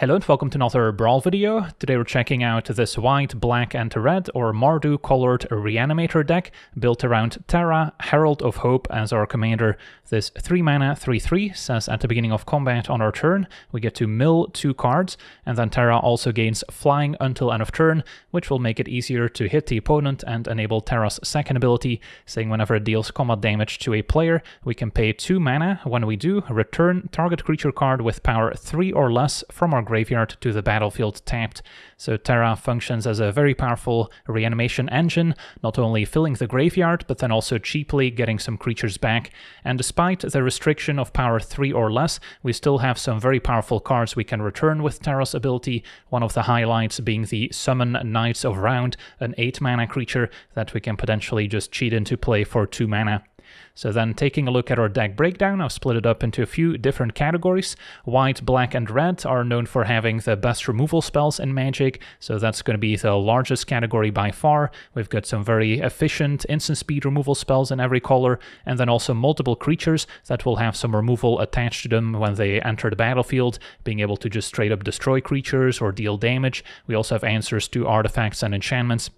Hello and welcome to another Brawl video. Today we're checking out this white, black and red or Mardu colored reanimator deck built around Terra, Herald of Hope as our commander. This 3 mana 3/3 says at the beginning of combat on our turn we get to mill 2 cards, and then Terra also gains flying until end of turn, which will make it easier to hit the opponent and enable Terra's second ability, saying whenever it deals combat damage to a player we can pay 2 mana. When we do, return target creature card with power 3 or less from our graveyard to the battlefield tapped. So Terra functions as a very powerful reanimation engine, not only filling the graveyard, but then also cheaply getting some creatures back. And despite the restriction of power 3 or less, we still have some very powerful cards we can return with Terra's ability, one of the highlights being the Summon Knights of Round, an 8 mana creature that we can potentially just cheat into play for 2 mana. So then taking a look at our deck breakdown, I've split it up into a few different categories. White, black and red are known for having the best removal spells in Magic, so that's going to be the largest category by far. We've got some very efficient instant speed removal spells in every color, and then also multiple creatures that will have some removal attached to them when they enter the battlefield, being able to just straight up destroy creatures or deal damage. We also have answers to artifacts and enchantments.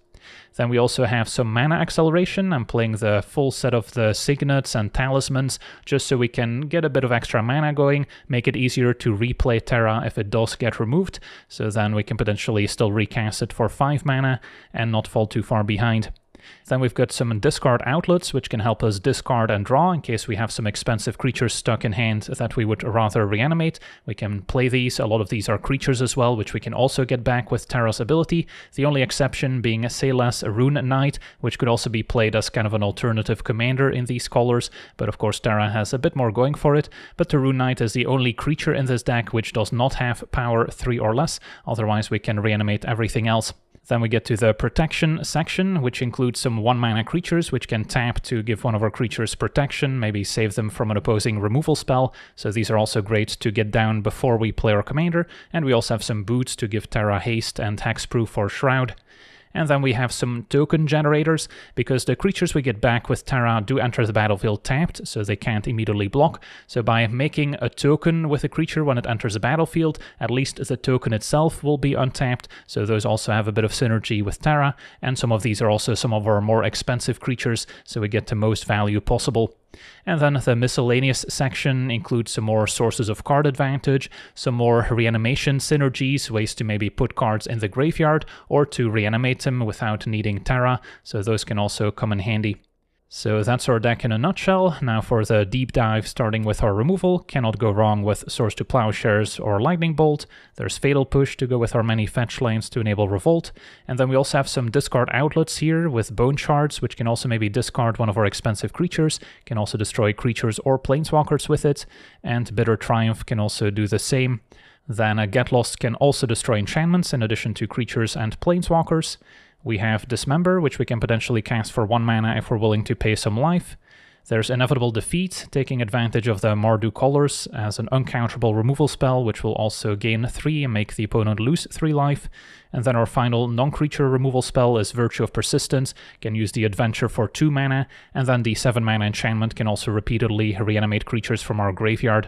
Then we also have some mana acceleration. I'm playing the full set of the signets and talismans just so we can get a bit of extra mana going, make it easier to replay Terra if it does get removed, so then we can potentially still recast it for 5 mana and not fall too far behind. Then we've got some discard outlets, which can help us discard and draw in case we have some expensive creatures stuck in hand that we would rather reanimate. We can play these. A lot of these are creatures as well, which we can also get back with Terra's ability. The only exception being Saylas Rune Knight, which could also be played as kind of an alternative commander in these colors, but of course Terra has a bit more going for it. But the Rune Knight is the only creature in this deck which does not have power 3 or less, otherwise we can reanimate everything else. Then we get to the protection section, which includes some 1 mana creatures which can tap to give one of our creatures protection, maybe save them from an opposing removal spell. So these are also great to get down before we play our commander. And we also have some boots to give Terra haste and hexproof for Shroud. And then we have some token generators, because the creatures we get back with Terra do enter the battlefield tapped, so they can't immediately block. So by making a token with a creature when it enters the battlefield, at least the token itself will be untapped, so those also have a bit of synergy with Terra, and some of these are also some of our more expensive creatures, so we get the most value possible. And then the miscellaneous section includes some more sources of card advantage, some more reanimation synergies, ways to maybe put cards in the graveyard or to reanimate them without needing Terra, so those can also come in handy. So that's our deck in a nutshell. Now for the deep dive, starting with our removal. Cannot go wrong with Swords to Plowshares or Lightning Bolt. There's Fatal Push to go with our many fetch lands to enable Revolt. And then we also have some discard outlets here with Bone Shards, which can also maybe discard one of our expensive creatures. Can also destroy creatures or planeswalkers with it. And Bitter Triumph can also do the same. Then Get Lost can also destroy enchantments in addition to creatures and planeswalkers. We have Dismember, which we can potentially cast for 1 mana if we're willing to pay some life. There's Inevitable Defeat, taking advantage of the Mardu colors as an uncounterable removal spell, which will also gain 3 and make the opponent lose 3 life. And then our final non-creature removal spell is Virtue of Persistence, can use the Adventure for 2 mana, and then the 7 mana enchantment can also repeatedly reanimate creatures from our graveyard.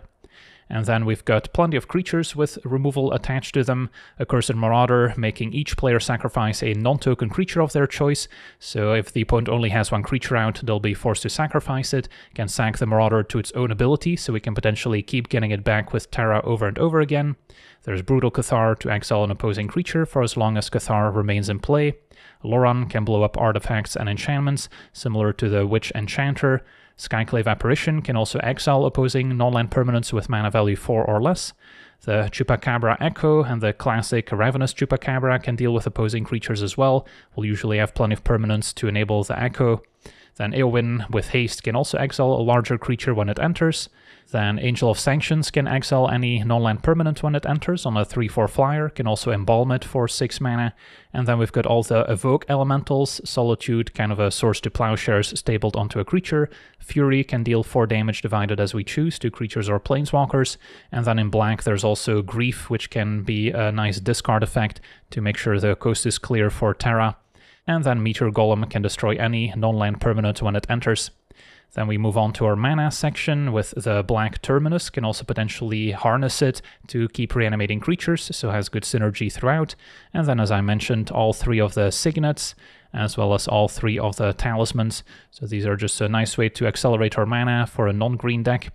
And then we've got plenty of creatures with removal attached to them. Accursed Marauder, making each player sacrifice a non-token creature of their choice. So if the opponent only has 1 creature out, they'll be forced to sacrifice it. Can sack the Marauder to its own ability, so we can potentially keep getting it back with Terra over and over again. There's Brutal Cathar to exile an opposing creature for as long as Cathar remains in play. Loran can blow up artifacts and enchantments, similar to the Witch Enchanter. Skyclave Apparition can also exile opposing non-land permanents with mana value 4 or less. The Chupacabra Echo and the classic Ravenous Chupacabra can deal with opposing creatures as well. We'll usually have plenty of permanents to enable the Echo. Then Eowyn with haste can also exile a larger creature when it enters. Then Angel of Sanctions can exile any non-land permanent when it enters on a 3/4 flyer, can also embalm it for 6 mana. And then we've got all the Evoke Elementals, Solitude, kind of a Swords to Plowshares stapled onto a creature. Fury can deal 4 damage divided as we choose to creatures or planeswalkers. And then in black there's also Grief, which can be a nice discard effect to make sure the coast is clear for Terra. And then Meteor Golem can destroy any non-land permanent when it enters. Then we move on to our mana section with the Black Terminus, can also potentially harness it to keep reanimating creatures, so has good synergy throughout. And then as I mentioned, all 3 of the Signets, as well as all 3 of the Talismans. So these are just a nice way to accelerate our mana for a non-green deck.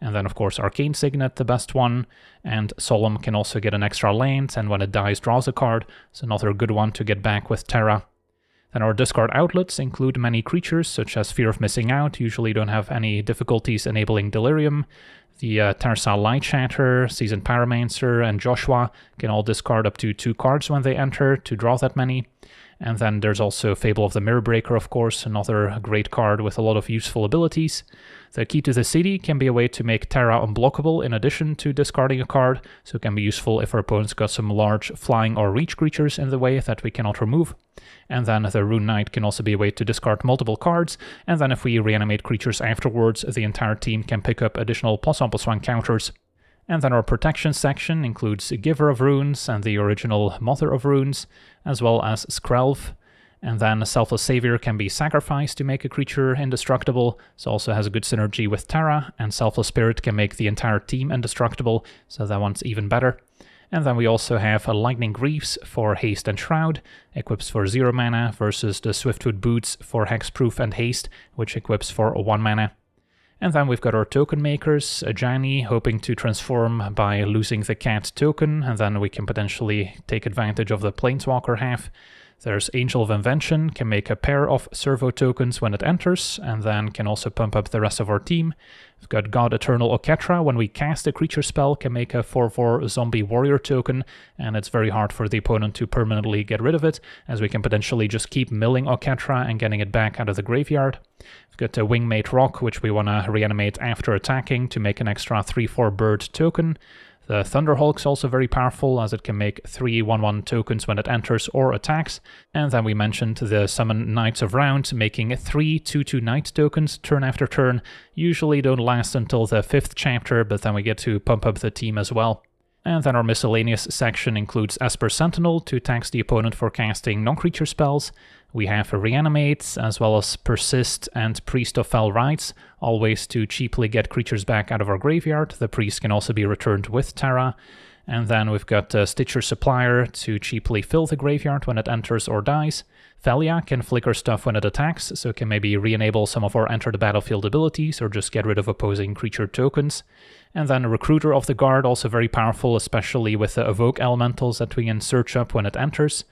And then of course Arcane Signet, the best one, and Solemn can also get an extra land, and when it dies draws a card, so another good one to get back with Terra. Then our discard outlets include many creatures, such as Fear of Missing Out, usually don't have any difficulties enabling Delirium. The Tarsa Lightshatter, Seasoned Pyromancer, and Joshua can all discard up to 2 cards when they enter to draw that many. And then there's also Fable of the Mirrorbreaker, of course, another great card with a lot of useful abilities. The Key to the City can be a way to make Terra unblockable in addition to discarding a card, so it can be useful if our opponent's got some large flying or reach creatures in the way that we cannot remove. And then the Rune Knight can also be a way to discard multiple cards, and then if we reanimate creatures afterwards, the entire team can pick up additional +1/+1 counters. And then our protection section includes Giver of Runes and the original Mother of Runes, as well as Skrelv. And then Selfless Savior can be sacrificed to make a creature indestructible, so also has a good synergy with Terra, and Selfless Spirit can make the entire team indestructible, so that one's even better. And then we also have a Lightning Greaves for Haste and Shroud, equips for 0 mana, versus the Swiftwood Boots for Hexproof and Haste, which equips for 1 mana. And then we've got our token makers, Ajani hoping to transform by losing the cat token, and then we can potentially take advantage of the Planeswalker half. There's Angel of Invention, can make a pair of servo tokens when it enters, and then can also pump up the rest of our team. We've got God Eternal Oketra, when we cast a creature spell, can make a 4/4 zombie warrior token, and it's very hard for the opponent to permanently get rid of it, as we can potentially just keep milling Oketra and getting it back out of the graveyard. We've got a Wingmate Rock, which we want to reanimate after attacking to make an extra 3/4 bird token. The Thunderhawk's also very powerful, as it can make 3 1/1 tokens when it enters or attacks. And then we mentioned the Summon Knights of Round, making 3 2/2 Knight tokens turn after turn. Usually don't last until the 5th chapter, but then we get to pump up the team as well. And then our miscellaneous section includes Esper Sentinel to tax the opponent for casting non-creature spells. We have Reanimate, as well as Persist and Priest of Fell Rites, all ways to cheaply get creatures back out of our graveyard. The Priest can also be returned with Terra. And then we've got Stitcher Supplier to cheaply fill the graveyard when it enters or dies. Thalia can flicker stuff when it attacks, so it can maybe re-enable some of our Enter the Battlefield abilities or just get rid of opposing creature tokens. And then Recruiter of the Guard, also very powerful, especially with the Evoke Elementals that we can search up when it enters.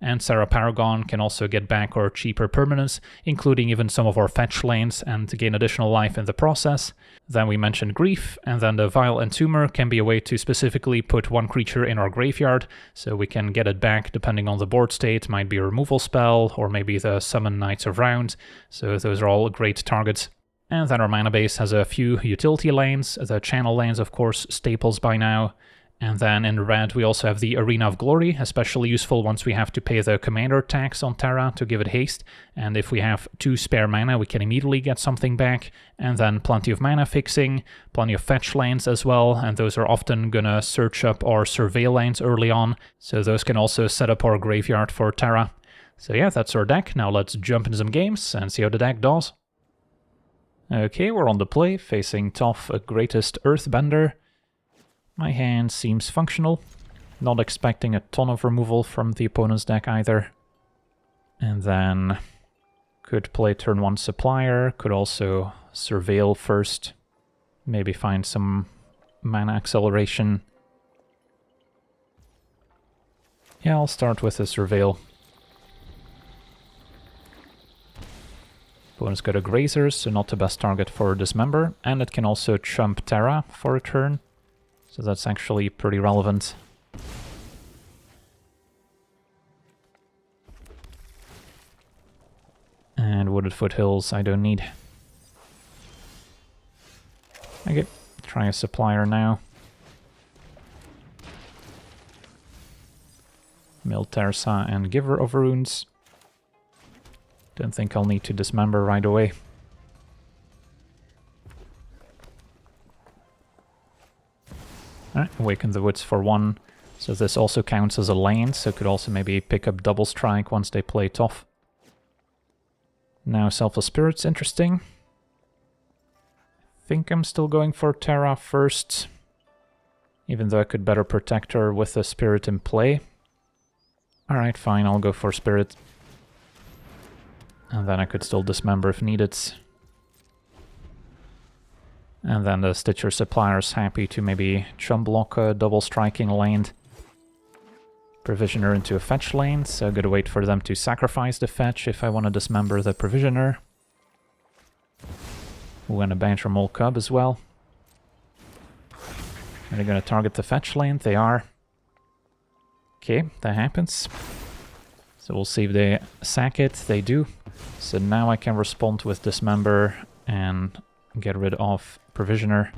And Sarah Paragon can also get back our cheaper permanents, including even some of our fetch lands, and to gain additional life in the process. Then we mentioned Grief, and then the Vile Entomber can be a way to specifically put one creature in our graveyard, so we can get it back depending on the board state. Might be a removal spell, or maybe the Summon Knights of Round, so those are all great targets. And then our mana base has a few utility lands, the channel lands of course, staples by now. And then in red we also have the Arena of Glory, especially useful once we have to pay the commander tax on Terra to give it haste. And if we have 2 spare mana we can immediately get something back. And then plenty of mana fixing, plenty of fetch lands as well, and those are often gonna search up our surveil lands early on, so those can also set up our graveyard for Terra. So yeah, that's our deck. Now let's jump into some games and see how the deck does. Okay, we're on the play, facing Toph, a Greatest Earthbender. My hand seems functional, not expecting a ton of removal from the opponent's deck either. And then could play turn 1 Supplier, could also Surveil first, maybe find some mana acceleration. Yeah, I'll start with a Surveil. Opponent's got a Grazer, so not the best target for Dismember, and it can also chump Terra for a turn. So that's actually pretty relevant. And Wooded Foothills I don't need. Okay, try a Supplier now. Mill Tersa and Giver of Runes. Don't think I'll need to Dismember right away. Alright, Awaken the Woods for 1. So this also counts as a land, so could also maybe pick up Double Strike once they play Toph. Now Selfless Spirit's interesting. think I'm still going for Terra first, even though I could better protect her with a Spirit in play. Alright, fine, I'll go for Spirit. And then I could still dismember if needed. And then the Stitcher Supplier's happy to maybe chum block a double striking lane. Provisioner into a fetch lane, so I'm gonna wait for them to sacrifice the fetch if I want to dismember the Provisioner. Ooh, and a Banter Mole Cub as well. Are they gonna target the fetch lane? They are. Okay, that happens. So we'll see if they sack it. They do. So now I can respond with Dismember and get rid of Provisioner,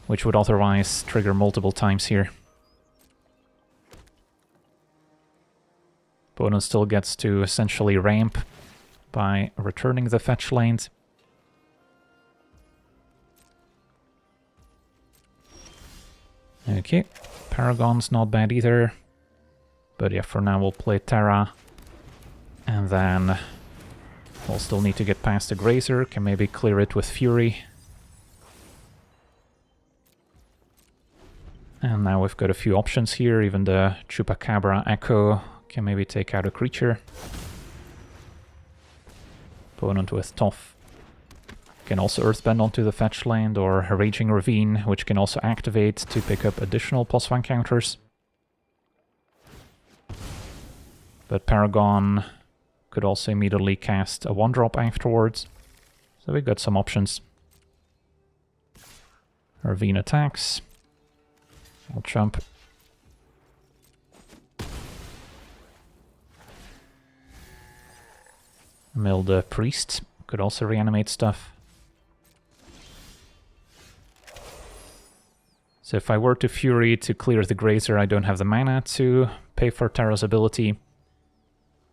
which would otherwise trigger multiple times here. Opponent still gets to essentially ramp by returning the fetch lanes. Okay, Paragon's not bad either. But yeah, for now we'll play Terra. And then we'll still need to get past the Grazer, can maybe clear it with Fury. And now we've got a few options here, even the Chupacabra Echo can maybe take out a creature. Opponent with Toph can also Earthbend onto the fetch land, or a Raging Ravine, which can also activate to pick up additional +1 counters. But Paragon could also immediately cast a 1-drop afterwards. So we've got some options. Ravine attacks. I'll jump. Mill the Priest. Could also reanimate stuff. So if I were to Fury to clear the Grazer, I don't have the mana to pay for Terra's ability.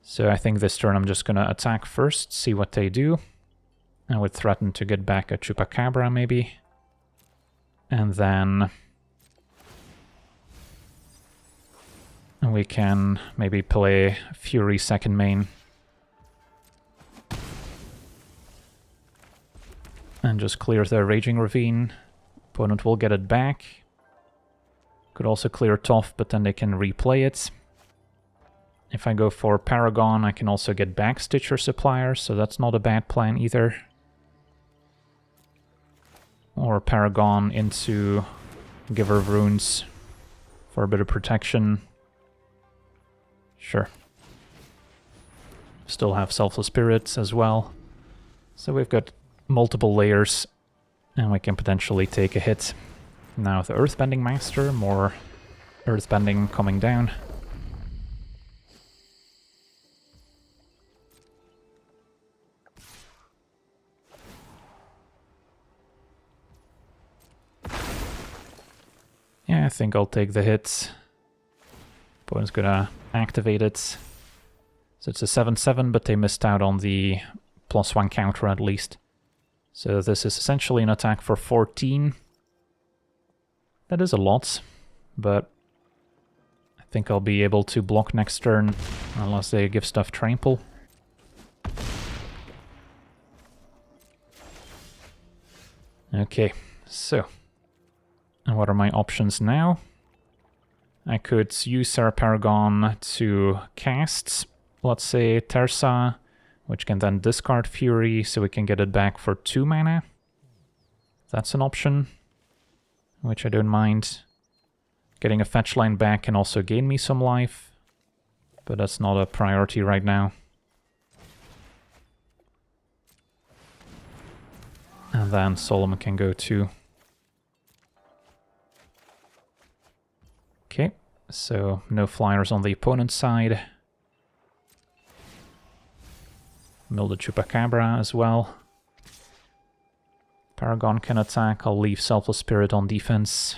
So I think this turn I'm just gonna attack first, see what they do. I would threaten to get back a Chupacabra maybe. And then we can maybe play Fury second main. And just clear the Raging Ravine. Opponent will get it back. Could also clear Toph, but then they can replay it. If I go for Paragon, I can also get back Stitcher Supplier, so that's not a bad plan either. Or Paragon into Giver of Runes for a bit of protection. Sure. Still have Selfless Spirits as well. So we've got multiple layers, and we can potentially take a hit. Now the Earthbending Master, more Earthbending coming down. Yeah, I think I'll take the hit. Opponent's gonna activate it. So it's a 7/7, but they missed out on the +1 counter at least. So this is essentially an attack for 14. That is a lot, but I think I'll be able to block next turn unless they give stuff trample. Okay, so and what are my options now? I could use Sarah Paragon to cast, let's say, Tersa, which can then discard Fury, so we can get it back for 2 mana. That's an option, which I don't mind. Getting a fetch line back can also gain me some life, but that's not a priority right now. And then Solomon can go too. Okay, so no flyers on the opponent's side. Mill the Chupacabra as well. Paragon can attack. I'll leave Selfless Spirit on defense.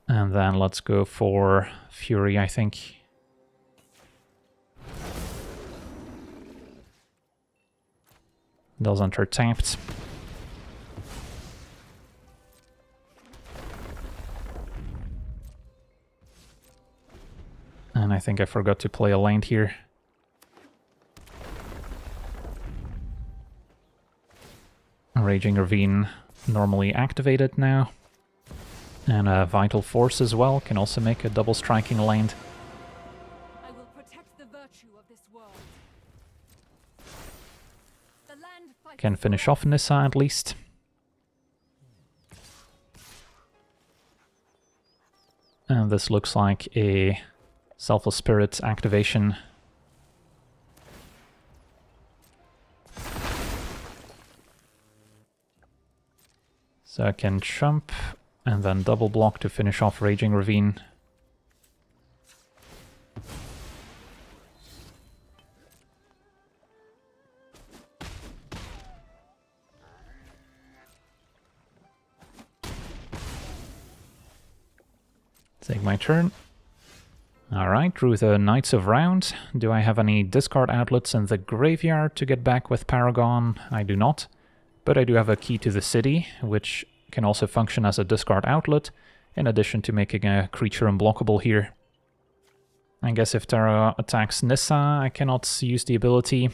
And then let's go for Fury, I think. Those enter tapped. And I think I forgot to play a land here. Raging Ravine normally activated now. And a Vital Force as well can also make a double striking land. I will protect the virtue of this world. The land Can finish off Nissa at least. And this looks like a Selfless Spirit activation. So I can jump and then double block to finish off Raging Ravine. Take my turn. Alright, drew the Knights of Round. Do I have any discard outlets in the graveyard to get back with Paragon? I do not. But I do have a Key to the City, which can also function as a discard outlet, in addition to making a creature unblockable here. I guess if Terra attacks Nissa, I cannot use the ability.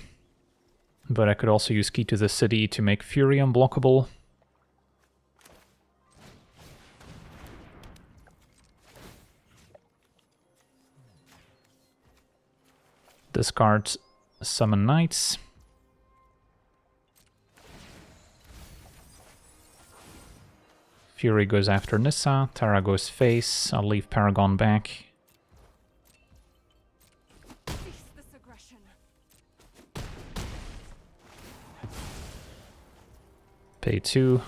But I could also use Key to the City to make Fury unblockable. Discard Summon Knights. Fury goes after Nissa, Terra goes face, I'll leave Paragon back. Pay 2.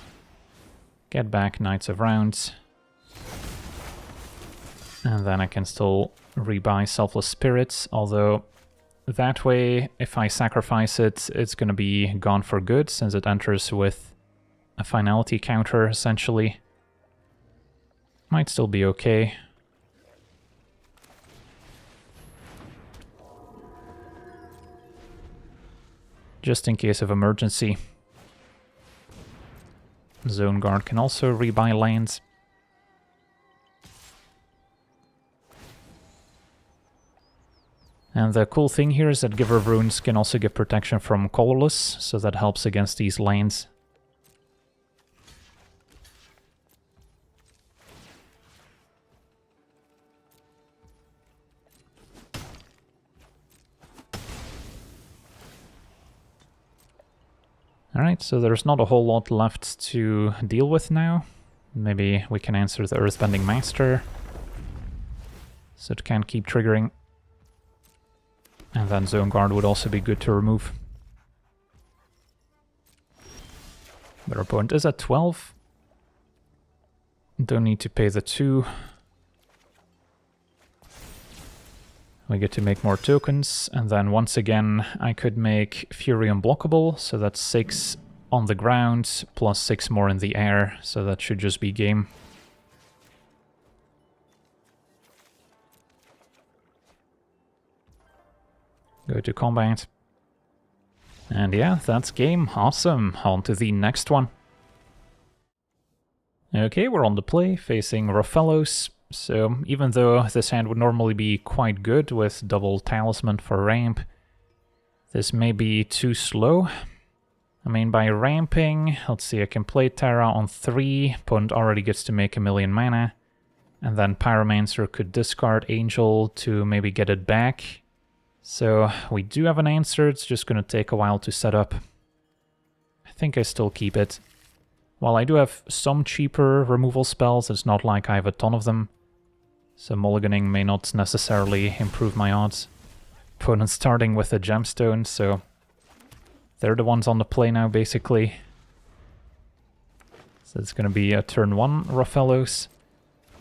Get back Knights of Rounds. And then I can still rebuy Selfless Spirits, although that way, if I sacrifice it, it's going to be gone for good, since it enters with a finality counter, essentially. Might still be okay. Just in case of emergency. Zone Guard can also rebuy lands. And the cool thing here is that Giver of Runes can also give protection from Colorless, so that helps against these lands. Alright, so there's not a whole lot left to deal with now. Maybe we can answer the Earthbending Master, so it can keep triggering. And then Zone Guard would also be good to remove. But our opponent is at 12. Don't need to pay the 2. We get to make more tokens, and then once again I could make Fury unblockable, so that's 6 on the ground, plus 6 more in the air, so that should just be game. Go to combat. And yeah, that's game. Awesome. On to the next one. Okay, we're on the play, facing Rofellos. So even though this hand would normally be quite good with double talisman for ramp, this may be too slow. I mean, by ramping, let's see, I can play Terra on 3, opponent already gets to make 1,000,000 mana, and then Pyromancer could discard Angel to maybe get it back. So we do have an answer, it's just going to take a while to set up. I think I still keep it. While I do have some cheaper removal spells, it's not like I have a ton of them. So mulliganing may not necessarily improve my odds. Opponent's starting with a gemstone, so they're the ones on the play now, basically. So it's going to be a turn 1 Rofellos.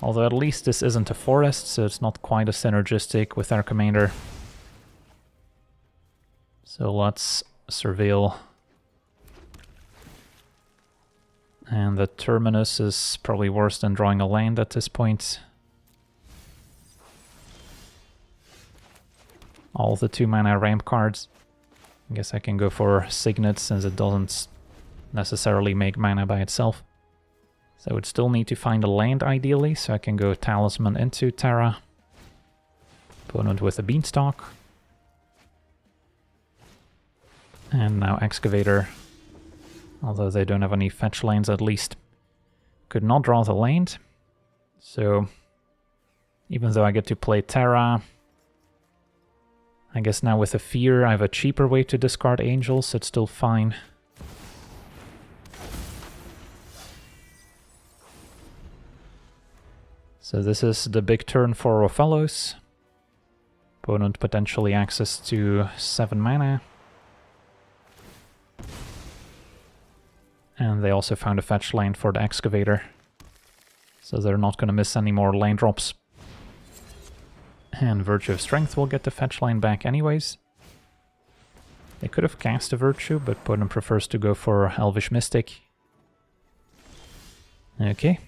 Although at least this isn't a forest, so it's not quite as synergistic with our commander. So let's surveil. And the Terminus is probably worse than drawing a land at this point. All the 2-mana ramp cards. I guess I can go for Signet since it doesn't necessarily make mana by itself. So I would still need to find a land ideally, so I can go Talisman into Terra. Opponent with a Beanstalk. And now Excavator. Although they don't have any fetch lanes at least. Could not draw the land. So, even though I get to play Terra, I guess now with a Fear I have a cheaper way to discard Angels, so it's still fine. So this is the big turn for Rofellos. Opponent potentially access to 7 mana. And they also found a fetch lane for the Excavator. So they're not going to miss any more lane drops. And Virtue of Strength will get the fetch line back anyways. They could have cast a Virtue, but opponent prefers to go for Elvish Mystic. Okay.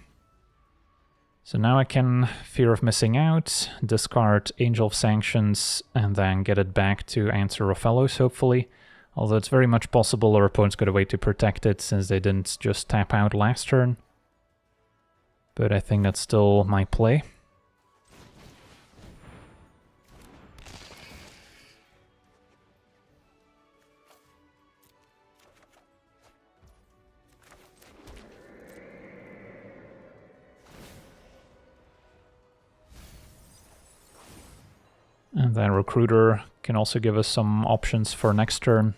So now I can Fear of Missing Out, discard Angel of Sanctions, and then get it back to answer Rofellos, hopefully. Although it's very much possible our opponent's got a way to protect it, since they didn't just tap out last turn. But I think that's still my play. And then Recruiter can also give us some options for next turn.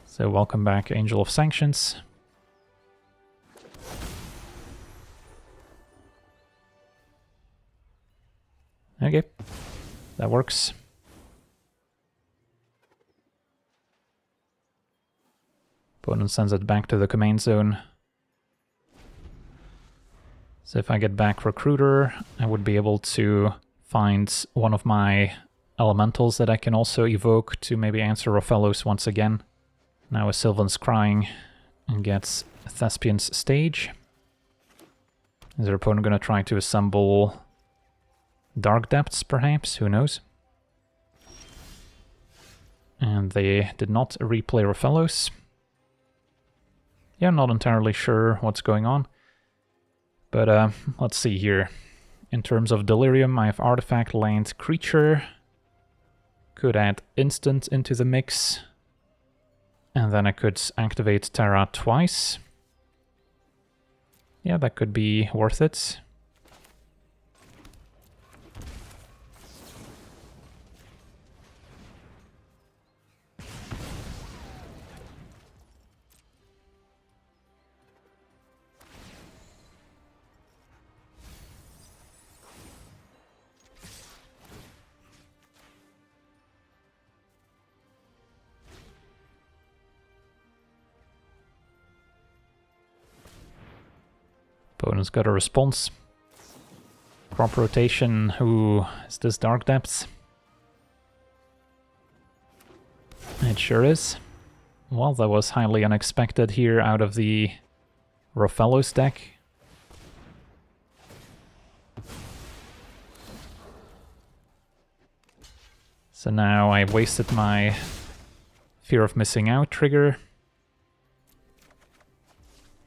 So welcome back, Angel of Sanctions. Okay, that works. Opponent sends it back to the command zone. So if I get back Recruiter, I would be able to find one of my elementals that I can also evoke to maybe answer Rofellos once again. Now a Sylvan's Crying and gets Thespian's Stage. Is their opponent going to try to assemble Dark Depths, perhaps? Who knows? And they did not replay Rofellos. Yeah, I'm not entirely sure what's going on. But let's see here. In terms of Delirium, I have Artifact, Land, Creature. Could add Instant into the mix. And then I could activate Terra twice. Yeah, that could be worth it. Opponent's got a response. Crop rotation. Who is this? Dark Depths? It sure is. Well, that was highly unexpected here out of the Rofellos deck. So now I wasted my Fear of Missing Out trigger.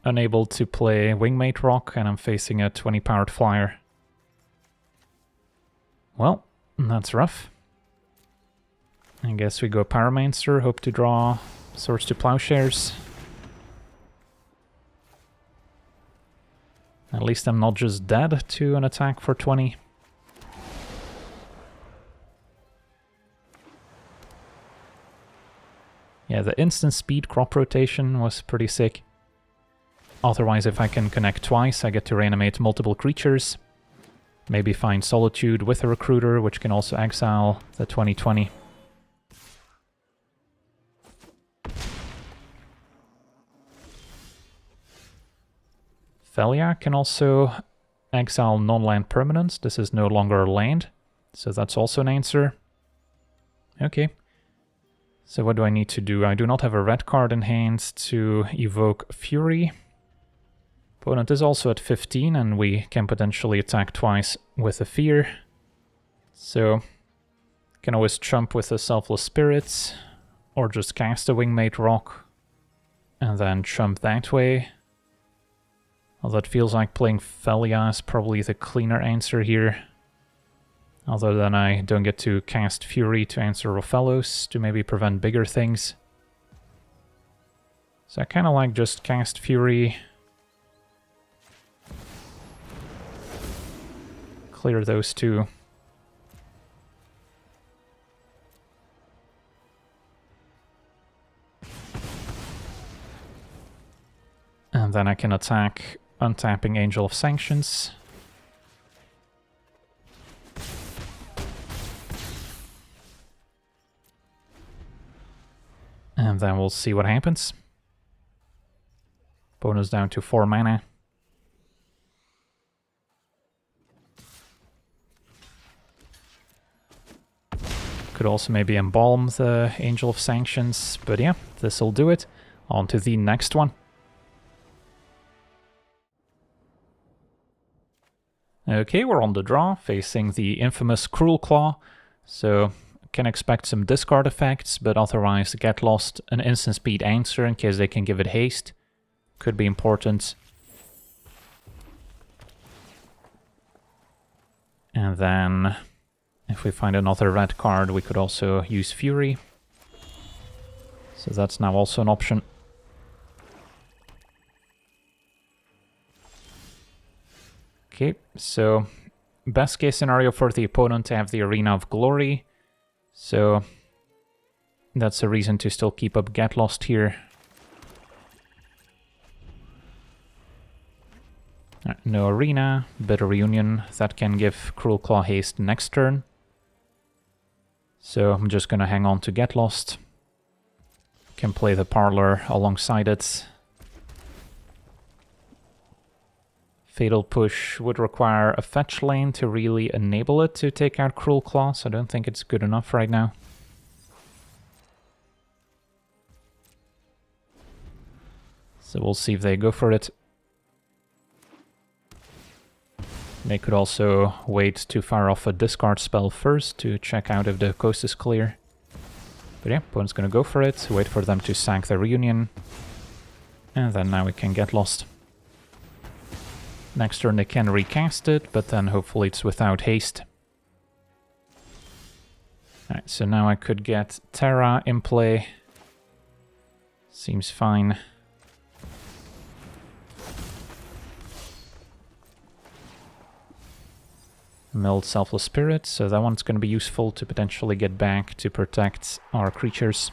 Unable to play Wingmate Rock, and I'm facing a 20-powered flyer. Well, that's rough. I guess we go Pyromancer, hope to draw Swords to Plowshares. At least I'm not just dead to an attack for 20. Yeah, the instant speed crop rotation was pretty sick. Otherwise, if I can connect twice, I get to reanimate multiple creatures. Maybe find Solitude with a Recruiter, which can also exile the 2020. Felia can also exile non-land permanents. This is no longer a land, so that's also an answer. Okay. So what do I need to do? I do not have a red card in hand to evoke Fury. Opponent is also at 15, and we can potentially attack twice with a Fear. So, can always chump with a Selfless Spirit, or just cast a Wingmate Rock, and then chump that way. Although it feels like playing Felia is probably the cleaner answer here. Other than I don't get to cast Fury to answer Rofellos to maybe prevent bigger things. So I kind of like just cast Fury. Clear those two. And then I can attack, untapping Angel of Sanctions. And then we'll see what happens. Bonus down to 4 mana. Could also maybe embalm the Angel of Sanctions, but yeah, this'll do it. On to the next one. Okay, we're on the draw, facing the infamous Cruelclaw, so can expect some discard effects, but otherwise Get Lost, an instant speed answer in case they can give it haste. Could be important. And then, if we find another red card, we could also use Fury. So that's now also an option. Okay, so best case scenario for the opponent to have the Arena of Glory. So that's a reason to still keep up Get Lost here. No Arena, but a Reunion that can give Cruelclaw haste next turn. So I'm just gonna hang on to Get Lost. Can play the Parlor alongside it. Fatal Push would require a fetch lane to really enable it to take out Cruelclaw, so I don't think it's good enough right now. So we'll see if they go for it. They could also wait to fire off a discard spell first to check out if the coast is clear. But yeah, opponent's gonna go for it, wait for them to sack the Reunion. And then now we can Get Lost. Next turn they can recast it, but then hopefully it's without haste. Alright, so now I could get Terra in play. Seems fine. Milled Selfless Spirit, so that one's going to be useful to potentially get back to protect our creatures.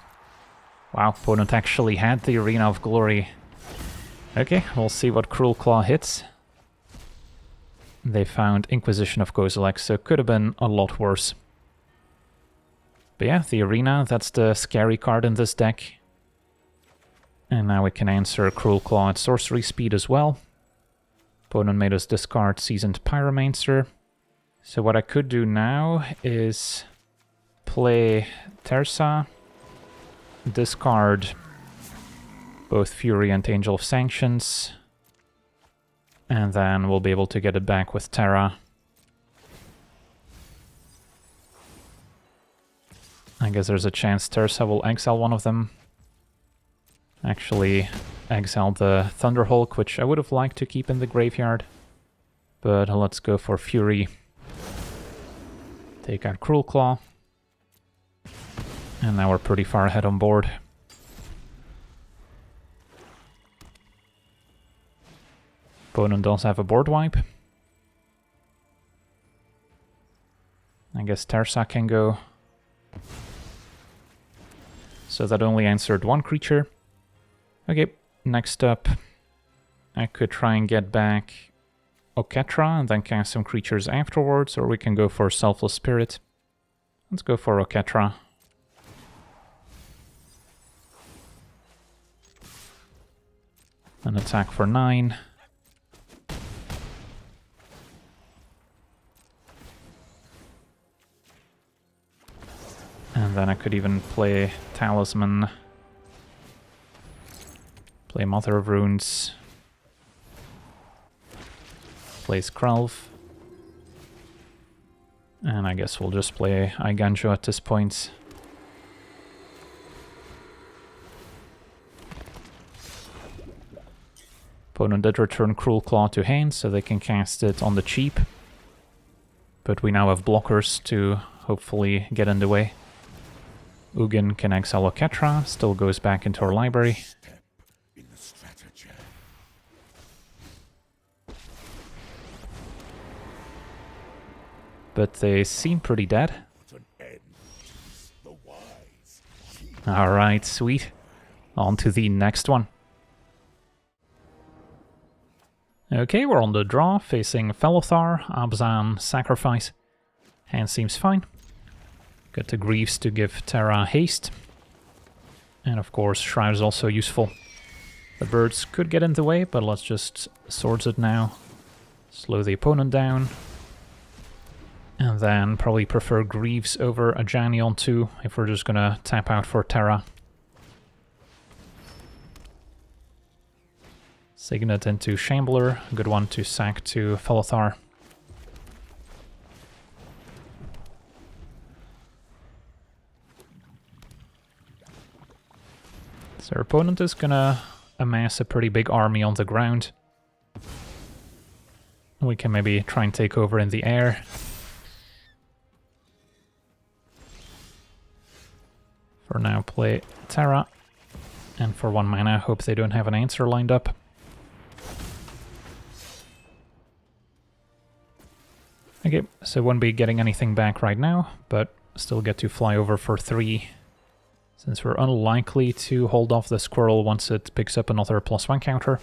Wow, opponent actually had the Arena of Glory. Okay, we'll see what Cruelclaw hits. They found Inquisition of Kozilek, so it could have been a lot worse. But yeah, the Arena, that's the scary card in this deck. And now we can answer Cruelclaw at sorcery speed as well. Opponent made us discard Seasoned Pyromancer. So what I could do now is play Terra, discard both Fury and Angel of Sanctions, and then we'll be able to get it back with Terra. I guess there's a chance Terra will exile one of them. Actually, exile the Thunderhulk, which I would have liked to keep in the graveyard. But let's go for Fury. Take out Cruelclaw. And now we're pretty far ahead on board. Opponent does have a board wipe. I guess Terra can go. So that only answered one creature. Okay, next up, I could try and get back Oketra and then cast some creatures afterwards, or we can go for Selfless Spirit. Let's go for Oketra. An attack for 9. And then I could even play Talisman. Play Mother of Runes. Play Skrelv. And I guess we'll just play Eiganjo at this point. Opponent did return Cruelclaw to hand, so they can cast it on the cheap. But we now have blockers to hopefully get in the way. Ugin can exile a Ketra, still goes back into our library. But they seem pretty dead. Alright, sweet. On to the next one. Okay, we're on the draw, facing Felothar, Abzan, Sacrifice. Hand seems fine. Got the Greaves to give Terra haste. And of course, Shroud is also useful. The birds could get in the way, but let's just Swords it now. Slow the opponent down. And then probably prefer Greaves over a Ajani on 2 if we're just gonna tap out for Terra. Signet into Shambler, a good one to sack to Felothar. So our opponent is gonna amass a pretty big army on the ground. We can maybe try and take over in the air. For now, play Terra. And for 1 mana, hope they don't have an answer lined up. Okay, so won't be getting anything back right now, but still get to fly over for 3. Since we're unlikely to hold off the squirrel once it picks up another +1 counter.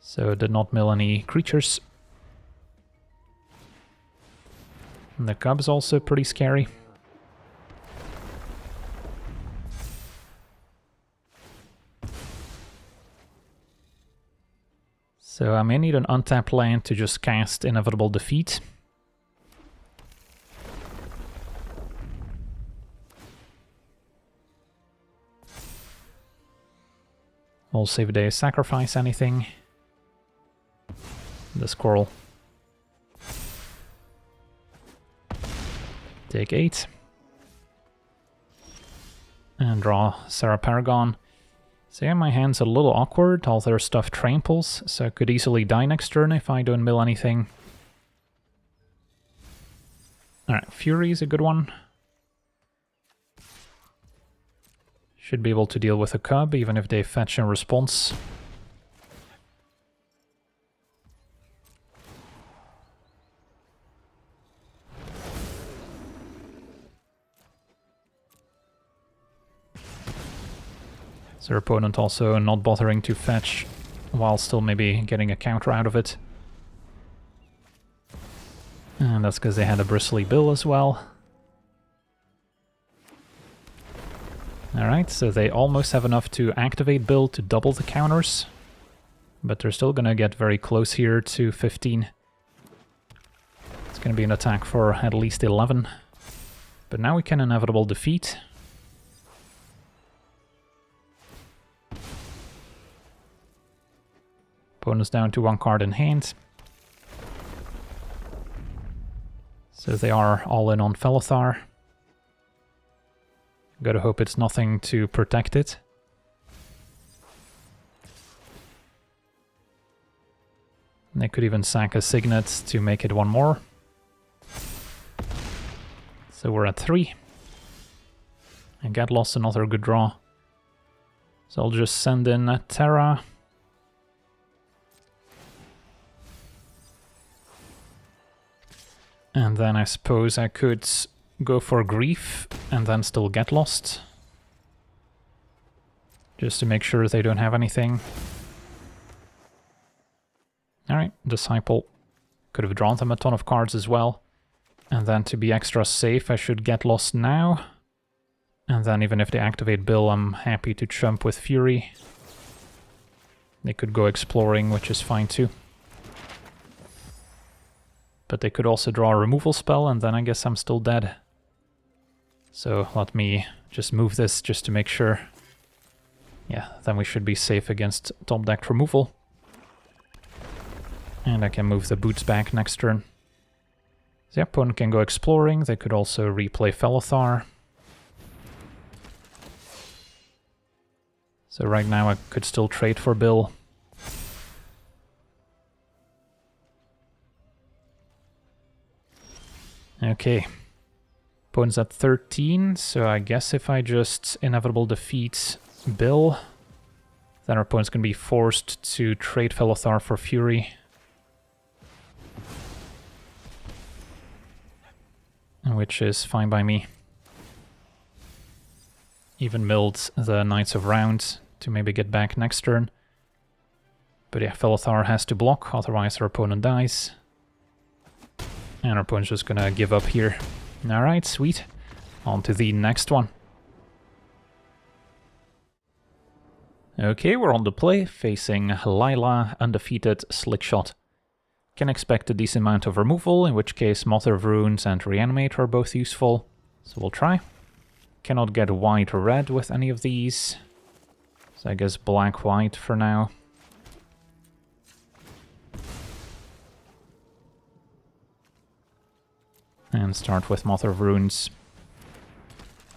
So did not mill any creatures. And the cub's also pretty scary. So I may need an untapped land to just cast Inevitable Defeat. We'll see if they sacrifice anything. The squirrel. Take 8. And draw Sarah Paragon. So yeah, my hand's a little awkward. All their stuff tramples, so I could easily die next turn if I don't mill anything. Alright, Fury is a good one. Should be able to deal with a cub, even if they fetch in response. So their opponent also not bothering to fetch, while still maybe getting a counter out of it. And that's because they had a bristly bill as well. Alright, so they almost have enough to activate Bill to double the counters. But they're still gonna get very close here to 15. It's gonna be an attack for at least 11. But now we can Inevitable Defeat. Opponent's down to 1 card in hand. So they are all in on Felothar. Gotta hope it's nothing to protect it. And they could even sack a Signet to make it 1 more. So we're at 3. And get lost, another good draw. So I'll just send in a Terra. And then I suppose I could go for Grief and then still get lost. Just to make sure they don't have anything. Alright, Disciple. Could have drawn them a ton of cards as well. And then to be extra safe, I should get lost now. And then even if they activate Bill, I'm happy to chump with Fury. They could go exploring, which is fine too. But they could also draw a removal spell, and then I guess I'm still dead. So let me just move this just to make sure. Yeah, then we should be safe against top deck removal. And I can move the boots back next turn. The opponent can go exploring. They could also replay Felothar. So right now I could still trade for Bill. Okay. Opponent's at 13, so I guess if I just inevitable defeat Bill, then our opponent's going to be forced to trade Felothar for Fury. Which is fine by me. Even milled the Knights of Round to maybe get back next turn. But yeah, Felothar has to block, otherwise our opponent dies. And our opponent's just gonna give up here. Alright, sweet. On to the next one. Okay, we're on the play, facing Lilah, Undefeated, Slickshot. Can expect a decent amount of removal, in which case Mother of Runes and Reanimator are both useful. So we'll try. Cannot get white or red with any of these. So I guess black-white for now. And start with Mother of Runes.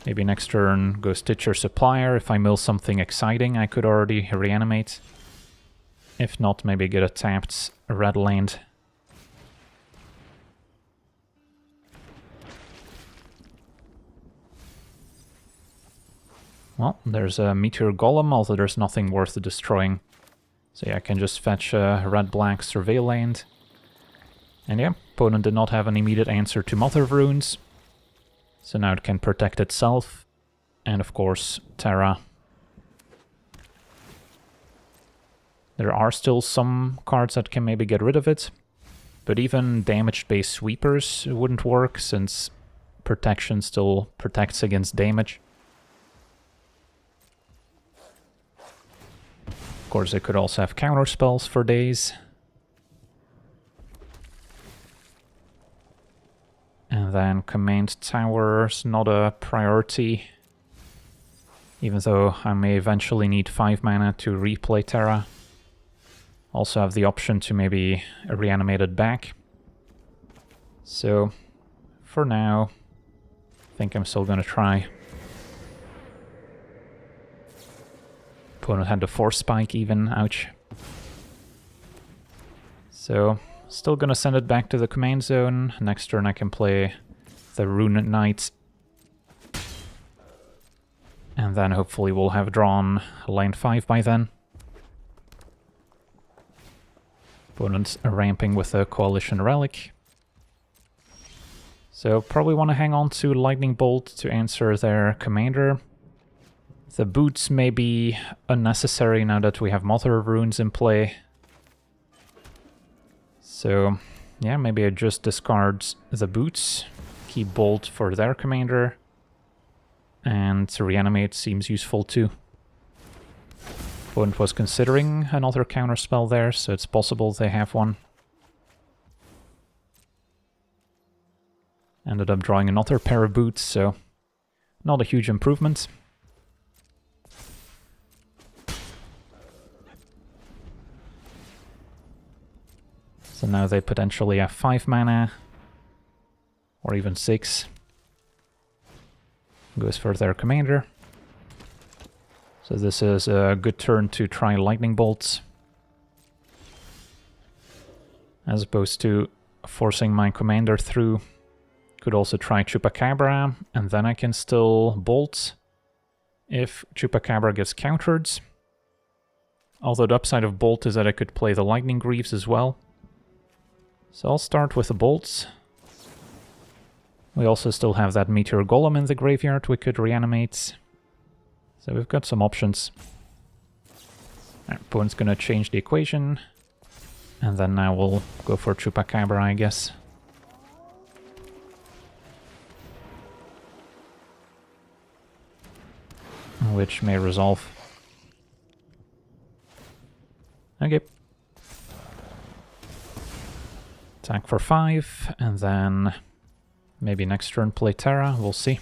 Maybe next turn go Stitcher Supplier. If I mill something exciting, I could already reanimate. If not, maybe get a tapped red land. Well, there's a Meteor Golem, although there's nothing worth destroying. So yeah, I can just fetch a red-black Surveil land. And yeah, opponent did not have an immediate answer to Mother of Runes. So now it can protect itself. And of course, Terra. There are still some cards that can maybe get rid of it. But even damage-based sweepers wouldn't work, since protection still protects against damage. Of course, they could also have counter spells for days. And then Command Tower's not a priority. Even though I may eventually need 5 mana to replay Terra. Also have the option to maybe reanimate it back. So, for now, I think I'm still gonna try. Opponent had the Force Spike even, ouch. So, still gonna send it back to the command zone. Next turn I can play the Rune Knight. And then hopefully we'll have drawn lane 5 by then. Opponent's ramping with a Coalition Relic. So probably want to hang on to Lightning Bolt to answer their commander. The boots may be unnecessary now that we have Mother of Runes in play. So, yeah, maybe I just discard the boots, keep Bolt for their commander, and to reanimate seems useful too. Opponent was considering another counterspell there, so it's possible they have one. Ended up drawing another pair of boots, so not a huge improvement. So now they potentially have 5 mana, or even 6. Goes for their commander. So this is a good turn to try Lightning Bolts. As opposed to forcing my commander through. Could also try Chupacabra, and then I can still Bolt if Chupacabra gets countered. Although the upside of Bolt is that I could play the Lightning Greaves as well. So I'll start with the bolts. We also still have that Meteor Golem in the graveyard we could reanimate. So we've got some options. Our opponent's gonna change the equation. And then now we'll go for Chupacabra, I guess. Which may resolve. Okay. Attack for 5, and then maybe next turn play Terra, we'll see.